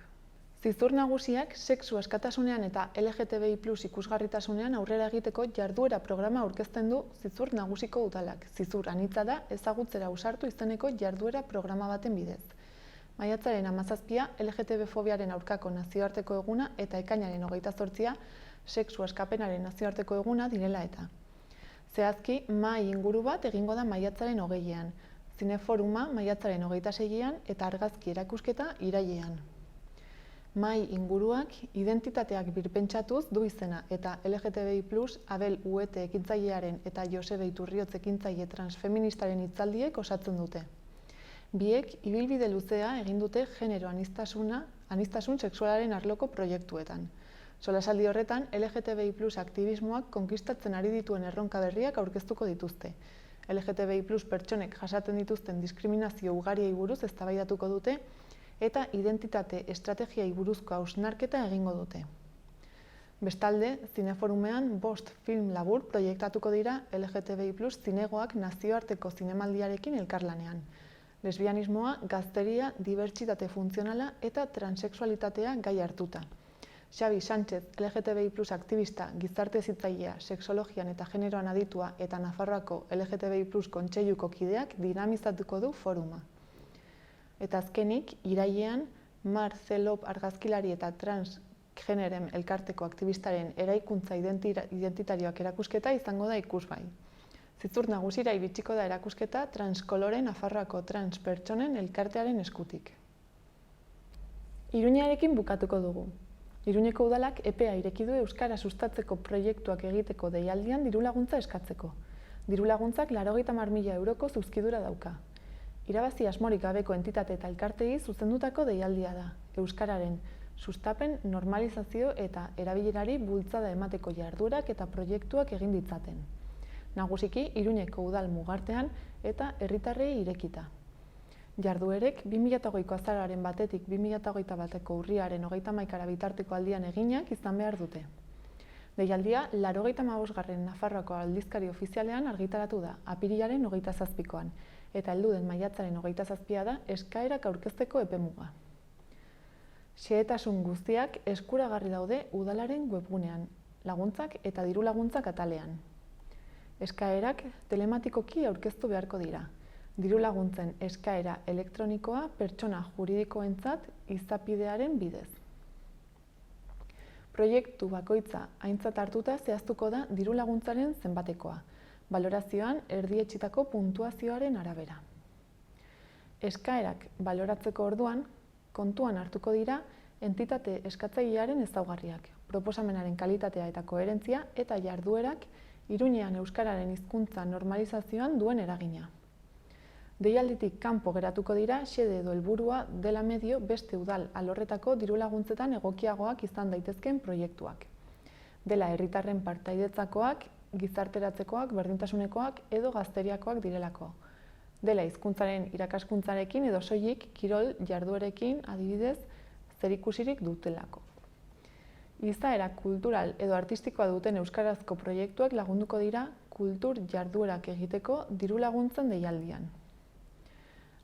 Zizur nagusiak sexu askatasunean eta LGTBI+ ikusgarritasunean aurrera egiteko jarduera programa aurkezten du Zizur Nagusiko Udalak. Zizur anitza da ezagutzera ausartu izeneko jarduera programa baten bidez. Maiatzaren 17 LGTB-fobiaren aurkako nazioarteko eguna eta ekainaren 28 sexu askapenaren nazioarteko eguna direla eta. Zehazki, mahai inguru bat egingo da maiatzaren 20ean, zineforuma maiatzaren 26ean eta argazki erakusketa irailean. Mahai inguruak identitateak birpentsatuz du izena eta LGTBI+ Abel Uete ekintzailearen eta Josebe Iturriotz ekintzaile transfeministaren hitzaldiek osatzen dute. Biek ibilbide luzea egin dute genero aniztasun sexualaren arloko proiektuetan. Solasaldi horretan LGTBI+ aktivismoak konkistatzen ari dituen erronka berriak aurkeztuko dituzte. LGTBI+ pertsonek jasaten dituzten diskriminazio ugariei buruz eztabaidatuko dute eta identitate estrategiai buruzko hausnarketa egingo dute. Bestalde, zineforumean 5 film labur proiektatuko dira LGTBI+ zinegoak nazioarteko zinemaldiarekin elkarlanean. Lesbianismoa, gazteria, dibertsitate funtzionala eta transexualitatea gai hartuta. Xabi Sánchez, LGTBI+ aktivista, gizarte hezitzailea, sexologian eta generoan aditua eta Nafarroako LGTBI+ kontseiluko kideak dinamizatuko du foruma. Eta azkenik, irailean, Mar Zelop argazkilari eta transgenerem elkarteko aktivistaren eraikuntza identitarioak erakusketa izango da ikusgai. Zizur nagusira iritsiko da erakusketa Transkolore Nafarroako trans pertsonen elkartearen eskutik. Iruñarekin bukatuko dugu. Iruñeko udalak epea ireki du euskara sustatzeko proiektuak egiteko deialdian dirulaguntza eskatzeko. Dirulaguntzak 80.000 euroko zuzkidura dauka. Irabazi asmorik gabeko entitate eta elkartei zuzendutako deialdia da. Euskararen sustapen, normalizazio eta erabilerari bultzada emateko jarduerak eta proiektuak egin ditzaten. Nagusiki, Iruñeko udal mugartean eta herritarrei irekita. Jarduerek 2008ko azaroaren batetik 2021ko urriaren 31 bitarteko aldian eginak izan behar dute. Deialdia, 85. Nafarroako aldizkari ofizialean argitaratu da, apirilaren 27koan, eta heldu den maiatzaren 27 da eskaerak aurkezteko epemuga. Xehetasun guztiak eskuragarri daude udalaren webgunean, laguntzak eta diru laguntzak atalean. Eskaerak telematikoki aurkeztu beharko dira. Diru laguntzen eskaera elektronikoa pertsona juridikoentzat izapidearen bidez. Proiektu bakoitza aintzat hartuta zehaztuko da diru laguntzaren zenbatekoa, balorazioan erdietsitako puntuazioaren arabera. Eskaerak baloratzeko orduan, kontuan hartuko dira entitate eskatzailearen ezaugarriak, proposamenaren kalitatea eta koherentzia eta jarduerak Iruñean euskararen hizkuntza normalizazioan duen eragina. Deialditik kanpo geratuko dira xede edo helburua dela medio beste udal alorretako dirulaguntzetan egokiagoak izan daitezkeen proiektuak. Dela herritarren partaidetzakoak, gizarteratzekoak, berdintasunekoak edo gazteriakoak direlako. Dela hizkuntzaren irakaskuntzarekin edo soilik kirol jarduerekin adibidez zerikusirik dutelako. Izaera kultural edo artistikoa duten euskarazko proiektuak lagunduko dira kultur jarduerak egiteko diru laguntzen deialdian.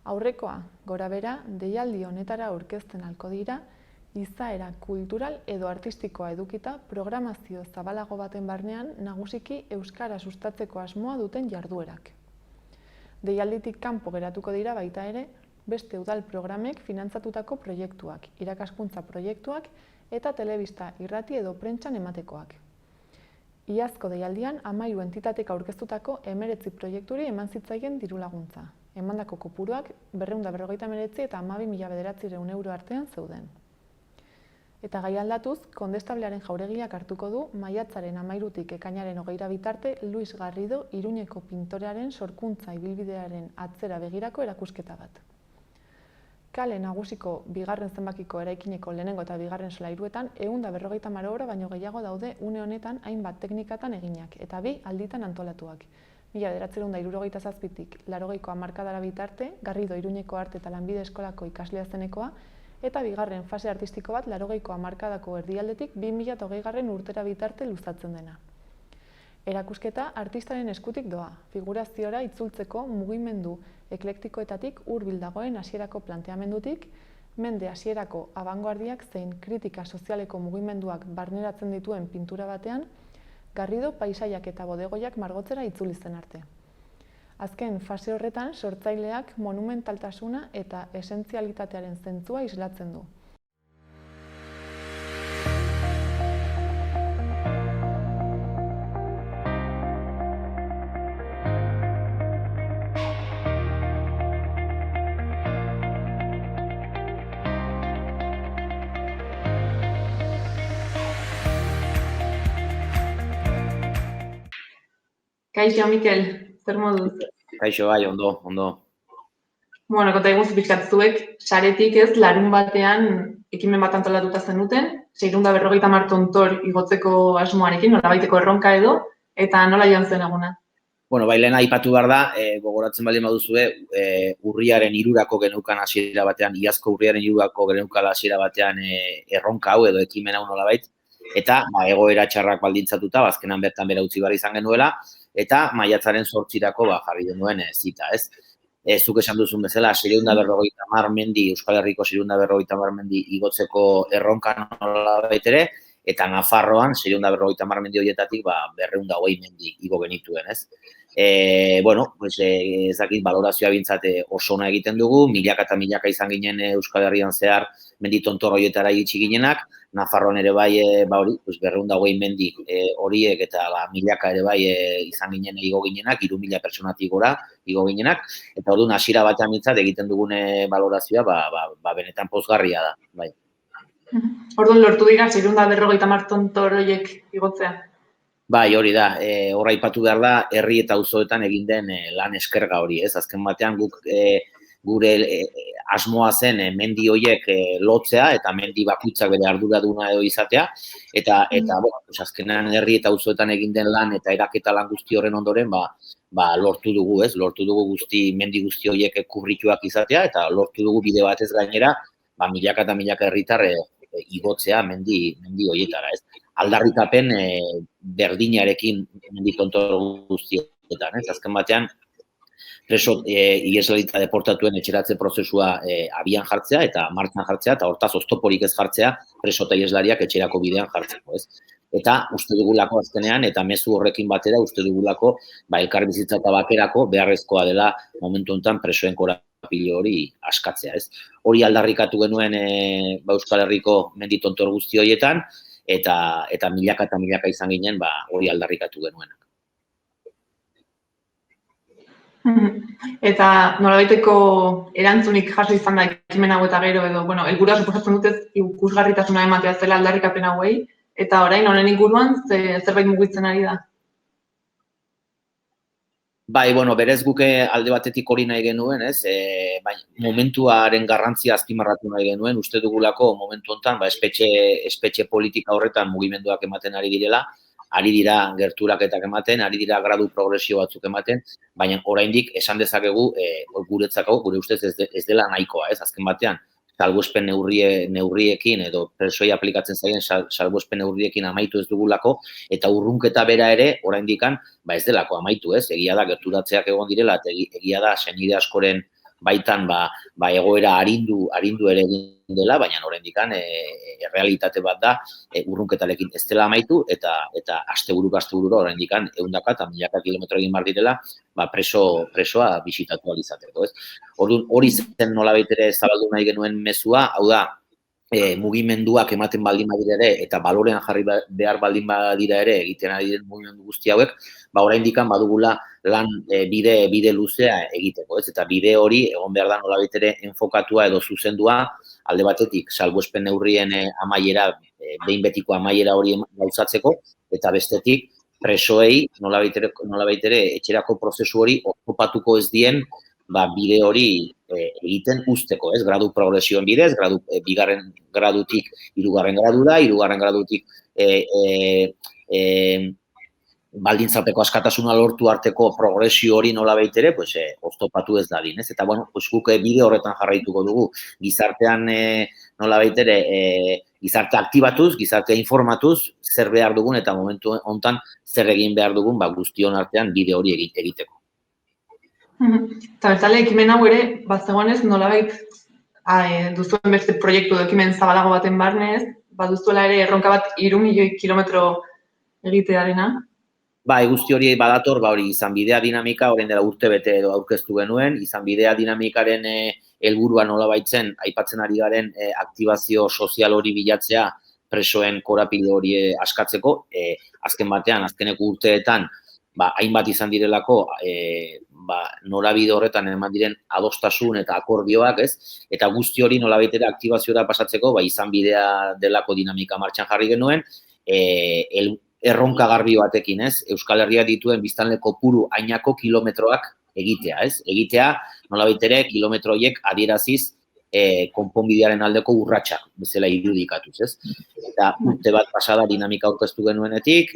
Aurrekoa, gorabehera, deialdi honetara aurkezten ahalko dira, izaera kultural edo artistikoa edukita programazio zabalago baten barnean nagusiki euskara sustatzeko asmoa duten jarduerak. Deialditik kanpo geratuko dira baita ere, beste udal programek finantzatutako proiektuak, irakaskuntza proiektuak eta telebista, irrati edo prentsan ematekoak. Iazko deialdian 13 entitatek aurkeztutako 19 proiekturi eman zitzaien diru laguntza. Emandako kopuruak 259 eta 12.900 euro artean zeuden. Eta gai aldatuz, Kondestablearen jauregiak hartuko du maiatzaren 13tik ekainaren 20 bitarte Luis Garrido Iruñeko pintorearen sorkuntza ibilbidearen atzera begirako erakusketa bat. Kale nagusiko bigarren zenbakiko eraikineko lehenengo eta bigarren solairuetan 150 obra baino gehiago daude une honetan hainbat teknikatan eginak eta 2 alditan antolatuak. 1977tik 80ko hamarkadara bitarte, Garrido Iruñeko Arte eta Lanbide Eskolako ikaslea zenekoa, eta bigarren fase artistiko bat 80ko hamarkadako erdialdetik 2020 urtera bitarte luzatzen dena. Erakusketa artistaren eskutik doa, figuraziora itzultzeko mugimendu eklektikoetatik hurbil dagoen hasierako planteamendutik, mende hasierako abangoardiak zein kritika sozialeko mugimenduak barneratzen dituen pintura batean, Garrido paisaiak eta bodegoiak margotzera itzuli zen arte. Azken fase horretan sortzaileak monumentaltasuna eta esentzialitatearen zentzua islatzen du. Kaixo, Mikel, zer moduz? Kaixo, bai, ondo. Bueno, konta iguzu pixkat zuek, saretik ez, larun batean ekimen bat antolatuta zenuten, 650 tontor igotzeko asmoarekin, nolabaiteko erronka edo, eta nola joan zen eguna? Bueno, bai, lehen aipatu behar da, gogoratzen baldin baduzue, urriaren 3 geneukan hasiera batean, iazko urriaren 3 geneukan hasiera batean erronka hau edo ekimen hau nolabait, eta egoera txarrak baldintzatuta, azkenan bertan bera utzi behar izan genuela, eta maiatzaren 8irako jarri genuen zita, ez? Zuk esan duzun bezala, 650 mendi, Euskal Herriko 650 mendi igotzeko erronka nolabait ere, eta Nafarroan 650 mendi horietatik 220 mendi igo genituen, ez? Bueno, pues ez dakit balorazioa bintzat oso ona egiten dugu, milaka eta milaka izan ginen Euskal Herrian zehar mendi tontor horietara iritsi ginenak, Nafarroan ere bai, hori, 220 mendi horiek eta milaka ere bai izan ginen igo ginenak, 3.000 pertsonatik gora igo ginenak, eta orduan hasiera batean bintzat egiten dugune balorazioa benetan pozgarria da, bai. Orduan lortu dira 650 tontor horiek igotzea? Bai, hori da, horra aipatu behar da, herri eta auzoetan egin den lan eskerga hori, ez? Azken batean gure asmoa zen mendi horiek lotzea eta mendi bakoitzak bere arduraduna edo izatea, eta azkenean herri eta auzoetan egin den lan eta eraketa lan guzti horren ondoren, lortu dugu, ez? Lortu dugu mendi guzti horiek kubrituak izatea, eta lortu dugu bide batez gainera, milaka eta milaka herritar igotzea mendi horietara, ez? Aldarrikapen berdinarekin mendi tontor guztietan, ez? Azken batean, preso iheslalita deportatuen etxeratze prozesua abian jartzea eta martxan jartzea, eta hortaz oztoporik ez jartzea preso eta iheslariak etxerako bidean jartzeko, ez? Eta uste dugulako azkenean, eta mezu horrekin batera, uste dugulako elkarbizitza eta bakerako beharrezkoa dela momentu honetan presoen korapilo hori askatzea, ez? Hori aldarrikatu genuen Euskal Herriko mendi tontor guzti horietan, eta milaka izan ginen hori aldarrikatu genuenak. Eta nolabaiteko erantzunik jaso izan da ekimen hau eta gero edo, helburua suposatzen dut ez ikusgarritasuna ematea zela aldarrikapen hauei, eta orain honen inguruan zerbait mugitzen ari da? Bai, berez guke alde batetik hori nahi genuen, ez? Momentuaren garrantzia azpimarratu nahi genuen, uste dugulako momentu honetan, espetxe politika horretan mugimenduak ematen ari direla, ari dira gerturaketak ematen, ari dira gradu progresio batzuk ematen, baina oraindik esan dezakegu guretzako, gure ustez ez dela nahikoa, ez? Azken batean, salbuespen neurriekin edo presoi aplikatzen zaien salbuespen neurriekin amaitu ez dugulako, eta urrunketa bera ere oraindikan ez delako amaitu, ez? Egia da gerturatzeak egon direla, eta egia da senide askoren baitan egoera arindu ere egin dela, baina oraindikan errealitate bat da urrunketarekin ez dela amaitu, eta asteburura oraindikan 100 eta milaka kilometro egin behar direla presoa bisitatu ahal izateko, ez? Orduan hori zen nolabait ere zabaldu nahi genuen mezua, hau da, mugimenduak ematen baldin badira ere, eta balorean jarri behar baldin badira ere egiten ari diren mugimendu guzti hauek, oraindikan badugula lan bide luzea egiteko, ez? Eta bide hori egon behar da nolabait ere enfokatua edo zuzendua, alde batetik salbuespen neurrien amaiera, behin betiko amaiera hori gauzatzeko, eta bestetik presoei nolabait ere etxerako prozesu hori okupatuko ez dien bide hori egiten usteko, ez? Gradu progresioen bidez, bigarren gradutik hirugarren gradura, hirugarren gradutik baldintzapeko askatasuna lortu arteko progresio hori nolabait ere, oztopatu ez dadin, ez? Eta, guk bide horretan jarraituko dugu, gizartean nolabait ere, gizartea aktibatuz, gizartea informatuz, zer behar dugun eta momentu hontan zer egin behar dugun, guztion artean bide hori egiteko. Eta bertale, ekimen hau ere, zegoenez, nolabait duzuen beste proiektu ekimen zabalago baten barnez, duzuela ere erronka bat 3 milioi kilometro egitearena. Guzti hori badator, hori izanbidea dinamika, orain dela urte bete edo aurkeztu genuen, izanbidea dinamikaren helburua nolabait zen, aipatzen ari garen aktibazio sozial hori bilatzea presoen korapide hori askatzeko, azken batean, azkeneko urteetan, hainbat izan direlako, norabide horretan eman diren adostasun eta akordioak, ez? Eta guzti hori nolabait ere aktibazioa pasatzeko, izanbidea delako dinamika martxan jarri genuen, erronka garbi batekin, ez? Euskal Herria dituen biztanle kopuru hainako kilometroak egitea, ez? Egitea, nolabait ere, kilometro horiek adieraziz konponbidearen aldeko urratsak bezala irudikatuz, ez? Eta urte bat pasada dinamika aurkeztu genuenetik,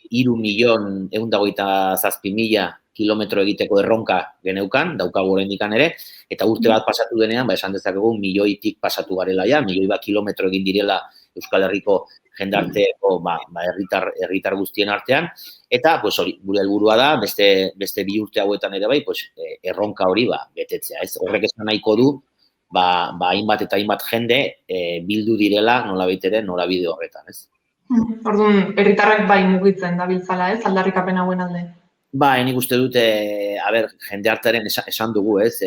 3.127.000 kilometro egiteko erronka geneukan, daukagu oraindikan ere, eta urte bat pasatu denean, esan dezakegu, milioitik pasatu garela ja, 1.000.000 kilometro egin direla Euskal Herriko jendarteko herritar guztien artean, eta hori gure helburua da, beste 2 urte hauetan ere bai, erronka hori betetzea, ez? Horrek esan nahiko du, hainbat eta hainbat jende bildu direla nolabait ere norabide horretan, ez? Orduan, herritarrak mugitzen dabiltzala, ez? Aldarrikapen hauen alde. Nik uste dute, jendeartearen esan dugu, ez?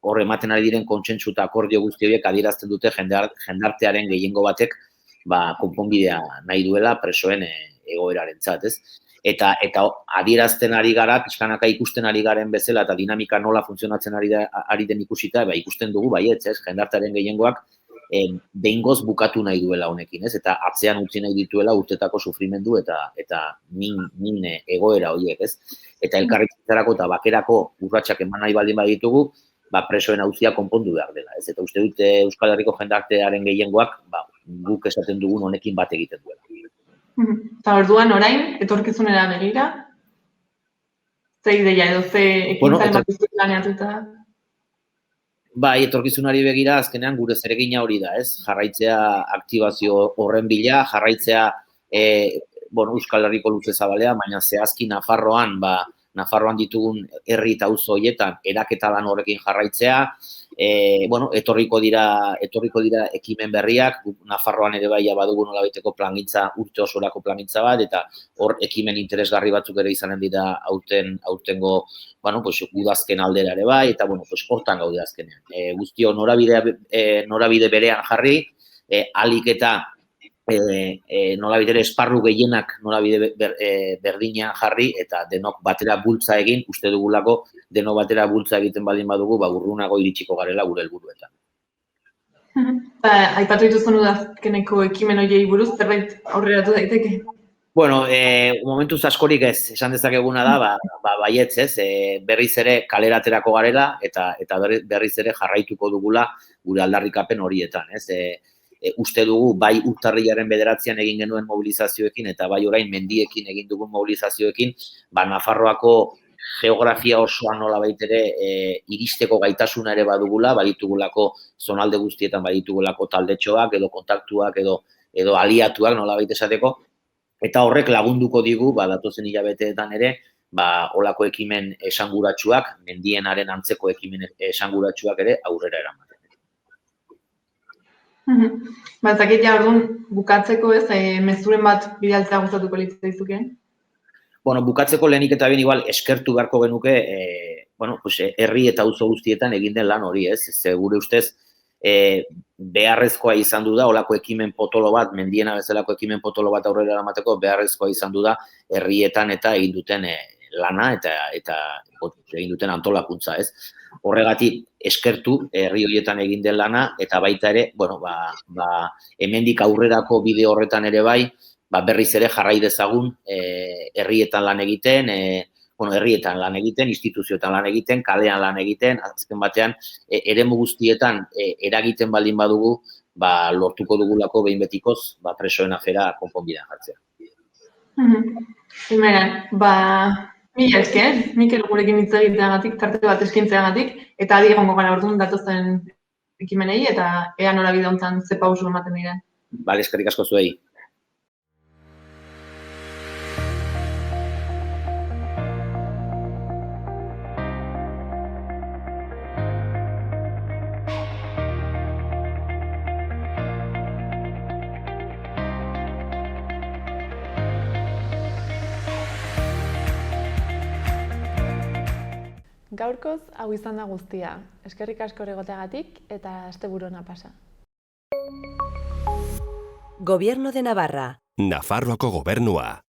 Hor ematen ari diren kontsentsu eta akordio guzti horiek adierazten dute jendartearen gehiengo batek konponbidea nahi duela presoen egoerarentzat, ez? Eta adierazten ari gara, pixkanaka ikusten ari garen bezala eta dinamika nola funtzionatzen ari den ikusita, ikusten dugu, baietz, ez? Jendartearen gehiengoak behingoz bukatu nahi duela honekin, ez? Eta atzean utzi nahi dituela urtetako sufrimendu eta min egoera horiek, ez? Eta elkarrikitzarako eta bakerako urratsak eman nahi baldin baditugu, presoen auzia konpondu behar dela, ez? Eta uste dute Euskal Herriko jendartearen gehiengoak, guk esaten dugun honekin bat egiten duela. Eta orduan orain, etorkizunera begira, ze ideia edo ze ekintza emakizu planeatuta? Etorkizunari begira, azkenean gure zeregina hori da, ez? Jarraitzea aktibazio horren bila, jarraitzea Euskal Herriko luze zabalean, baina zehazki Nafarroan ditugun herri eta auzo horietan eraketa lan horrekin jarraitzea, etorriko dira ekimen berriak, Nafarroan ere bai badugu nolabaiteko plangintza, urte osorako plangintza bat, eta hor ekimen interesgarri batzuk ere izanen dira aurtengo, udazken aldera ere bai, eta hortan gaude azkenean. Guztio norabide berean jarri, alik eta nolabide ere esparru gehienak nolabide berdinean jarri, eta denok batera bultza egin, uste dugulako denok batera bultza egiten baldin badugu, urrunago iritsiko garela gure helburuetan. Aipatu dituzun udazkeneko ekimen horiei buruz, zerbait aurreratu daiteke? Momentuz askorik ez, esan dezakeguna da, baietz ez, berriz ere kaleraterako garela, eta berriz ere jarraituko dugula gure aldarrikapen horietan, ez? Uste dugu, bai urtarrilaren 9an egin genuen mobilizazioekin, eta bai orain mendiekin egin dugun mobilizazioekin, Nafarroako geografia osoan nolabait ere iristeko gaitasuna ere badugula, baditugulako zonalde guztietan baditugulako taldetxoak, edo kontaktuak, edo aliatuak nolabait esateko, eta horrek lagunduko digu, datozen hilabeteetan ere, olako ekimen esanguratsuak, mendienaren antzeko ekimen esanguratsuak ere aurrera eramaten. Zakit ja orduan bukatzeko ez, mezuren bat bidaltzea gustatuko litzaizuke? Bukatzeko lehenik eta behin igual eskertu beharko genuke, herri eta auzo guztietan egin den lan hori, ez? Ze gure ustez, beharrezkoa izan du da, olako ekimen potolo bat, mendiena bezalako ekimen potolo bat aurrera eramateko, beharrezkoa izan du da, herrietan eta egin duten lana eta egin duten antolakuntza, ez? Horregatik eskertu herri horietan egin den lana, eta baita ere, hemendik aurrerako bide horretan ere bai, berriz ere jarrai dezagun herrietan lan egiten, herrietan lan egiten, instituzioetan lan egiten, kalean lan egiten, azken batean, eremu guztietan eragiten baldin badugu, lortuko dugulako behin betikoz, presoen afera konponbidean jartzea. Imeran, mila esker, Mikel gurekin hitz egiteagatik, tarte bat eskaintzeagatik, eta adi egongo gara orduan datozen ekimenei, eta ea norabide honetan ze pausu ematen diren. Bale, eskerrik asko zuei. Gaurkoz, hau izan da guztia. Eskerrik asko egoteagatik eta asteburu ona pasa. Gobierno de Navarra. Nafarroako gobernua.